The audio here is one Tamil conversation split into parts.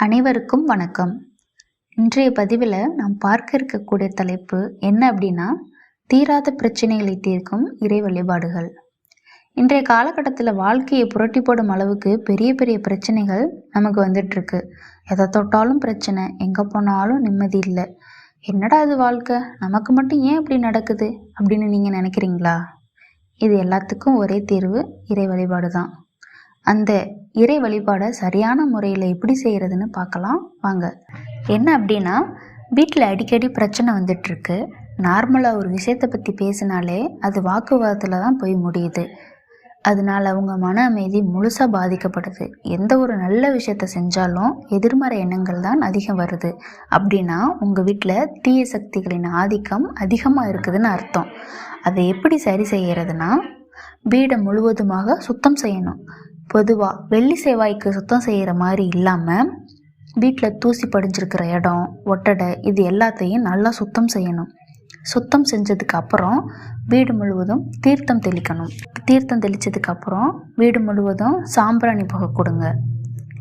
அனைவருக்கும் வணக்கம். இன்றைய பதிவில் நாம் பார்க்க இருக்கக்கூடிய தலைப்பு என்ன அப்படின்னா, தீராத பிரச்சனைகளை தீர்க்கும் இறை வழிபாடுகள். இன்றைய காலகட்டத்தில் வாழ்க்கையை புரட்டி போடும் அளவுக்கு பெரிய பெரிய பிரச்சனைகள் நமக்கு வந்துட்டுருக்கு. எதை தொட்டாலும் பிரச்சனை, எங்கே போனாலும் நிம்மதி இல்லை. என்னடா இது வாழ்க்கை, நமக்கு மட்டும் ஏன் இப்படி நடக்குது அப்படின்னு நீங்கள் நினைக்கிறீங்களா? இது எல்லாத்துக்கும் ஒரே தீர்வு இறை வழிபாடு தான். அந்த இறை வழிபாடை சரியான முறையில் எப்படி செய்கிறதுன்னு பார்க்கலாம் வாங்க. என்ன அப்படின்னா, வீட்டில் அடிக்கடி பிரச்சனை வந்துட்டுருக்கு. நார்மலாக ஒரு விஷயத்தை பற்றி பேசினாலே அது வாக்குவாதத்தில் தான் போய் முடியுது. அதனால் அவங்க மன அமைதி முழுசாக பாதிக்கப்படுது. எந்த ஒரு நல்ல விஷயத்த செஞ்சாலும் எதிர்மறை எண்ணங்கள் தான் அதிகம் வருது. அப்படின்னா உங்கள் வீட்டில் தீய சக்திகளின் ஆதிக்கம் அதிகமாக இருக்குதுன்னு அர்த்தம். அதை எப்படி சரி செய்கிறதுனா, வீடை முழுவதுமாக சுத்தம் செய்யணும். பொதுவாக வெள்ளி செவ்வாய்க்கு சுத்தம் செய்கிற மாதிரி இல்லாமல் வீட்டில் தூசி படிஞ்சிருக்கிற இடம், ஒட்டடை இது எல்லாத்தையும் நல்லா சுத்தம் செய்யணும். சுத்தம் செஞ்சதுக்கு அப்புறம் வீடு முழுவதும் தீர்த்தம் தெளிக்கணும். தீர்த்தம் தெளித்ததுக்கப்புறம் வீடு முழுவதும் சாம்பிராணி புகை கொடுங்க.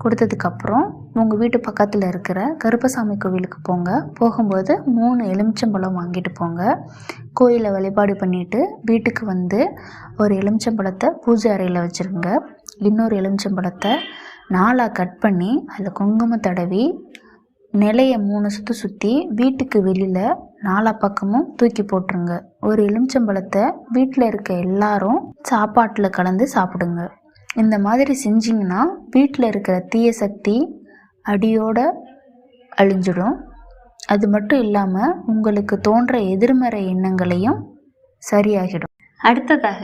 கொடுத்ததுக்கப்புறம் உங்கள் வீட்டு பக்கத்தில் இருக்கிற கருப்பசாமி கோவிலுக்கு போங்க. போகும்போது 3 எலுமிச்சம்பழம் வாங்கிட்டு போங்க. கோயிலை வழிபாடு பண்ணிவிட்டு வீட்டுக்கு வந்து ஒரு எலுமிச்சம்பழத்தை பூஜை அறையில் வச்சுருங்க. இன்னொரு எலுமிச்சம்பழத்தை 4ஆக கட் பண்ணி அதில் குங்குமம் தடவி நிலையை 3 சுற்றி சுற்றி வீட்டுக்கு வெளியில் 4 பக்கமும் தூக்கி போட்டுருங்க. ஒரு எலுமிச்சம்பழத்தை வீட்டில் இருக்க எல்லாரும் சாப்பாட்டில் கலந்து சாப்பிடுங்க. இந்த மாதிரி செஞ்சிங்கன்னா வீட்டில் இருக்கிற தீய சக்தி அடியோடு அழிஞ்சிடும். அது மட்டும் இல்லாமல் உங்களுக்கு தோன்ற எதிர்மறை எண்ணங்களையும் சரியாகிடும். அடுத்ததாக,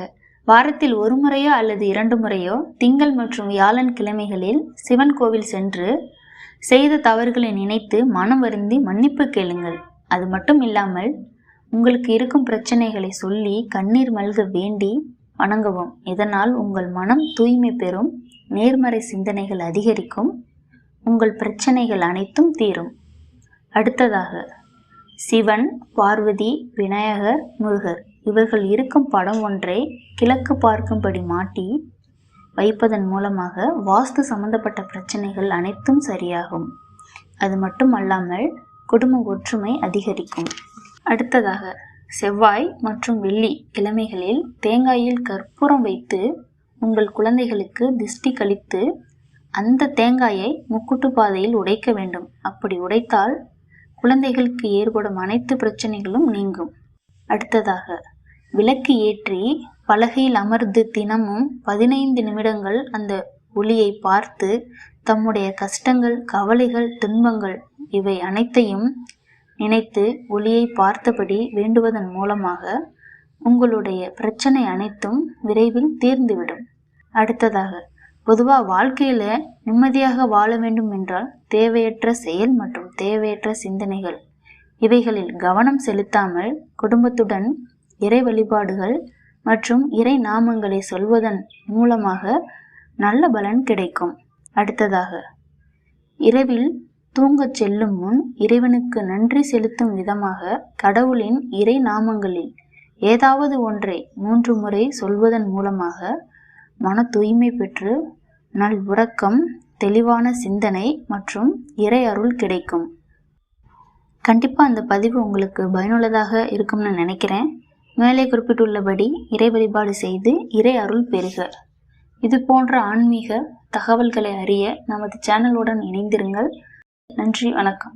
வாரத்தில் 1 முறையோ அல்லது 2 முறையோ திங்கள் மற்றும் வியாழன் கிழமைகளில் சிவன் கோவில் சென்று செய்த தவறுகளை நினைத்து மனம் வருந்தி மன்னிப்பு கேளுங்கள். அது மட்டும் இல்லாமல் உங்களுக்கு இருக்கும் பிரச்சனைகளை சொல்லி கண்ணீர் மல்க வேண்டி வணங்கவும். இதனால் உங்கள் மனம் தூய்மை பெறும், நேர்மறை சிந்தனைகள் அதிகரிக்கும், உங்கள் பிரச்சனைகள் அனைத்தும் தீரும். அடுத்ததாக, சிவன், பார்வதி, விநாயகர், முருகர் இவர்கள் இருக்கும் படம் ஒன்றை கிழக்கு பார்க்கும்படி மாட்டி வைப்பதன் மூலமாக வாஸ்து சம்பந்தப்பட்ட பிரச்சனைகள் அனைத்தும் சரியாகும். அது மட்டும் அல்லாமல் குடும்ப ஒற்றுமை அதிகரிக்கும். அடுத்ததாக, செவ்வாய் மற்றும் வெள்ளி கிழமைகளில் தேங்காயில் கற்பூரம் வைத்து உங்கள் குழந்தைகளுக்கு திஷ்டி கழித்து அந்த தேங்காயை முக்கூட்டு பாதையில் உடைக்க வேண்டும். அப்படி உடைத்தால் குழந்தைகளுக்கு ஏற்படும் அனைத்து பிரச்சனைகளும் நீங்கும். அடுத்ததாக, விளக்கு ஏற்றி பலகையில் அமர்ந்து தினமும் 15 நிமிடங்கள் அந்த ஒளியை பார்த்து தம்முடைய கஷ்டங்கள், கவலைகள், துன்பங்கள் இவை அனைத்தையும் நினைத்து ஒளியை பார்த்தபடி வேண்டுவதன் மூலமாக உங்களுடைய பிரச்சனை அனைத்தும் விரைவில் தீர்ந்துவிடும். அடுத்ததாக, பொதுவாக வாழ்க்கையில் நிம்மதியாக வாழ வேண்டும் என்றால் தேவையற்ற செயல் மற்றும் தேவையற்ற சிந்தனைகள் இவைகளில் கவனம் செலுத்தாமல் குடும்பத்துடன் இறை வழிபாடுகள் மற்றும் இறை நாமங்களை சொல்வதன் மூலமாக நல்ல பலன் கிடைக்கும். அடுத்ததாக, இரவில் தூங்கச் செல்லும் முன் இறைவனுக்கு நன்றி செலுத்தும் விதமாக கடவுளின் இறை நாமங்களில் ஏதாவது ஒன்றை 3 முறை சொல்வதன் மூலமாக மன தூய்மை பெற்று நல் உறக்கம், தெளிவான சிந்தனை மற்றும் இறை அருள் கிடைக்கும். கண்டிப்பாக அந்த பதிவு உங்களுக்கு பயனுள்ளதாக இருக்கும்னு நினைக்கிறேன். மேலே குறிப்பிட்டுள்ளபடி இறை வழிபாடு செய்து இறை அருள் பெறுக. இது போன்ற ஆன்மீக தகவல்களை அறிய நமது சேனலுடன் இணைந்திருங்கள். நன்றி, வணக்கம்.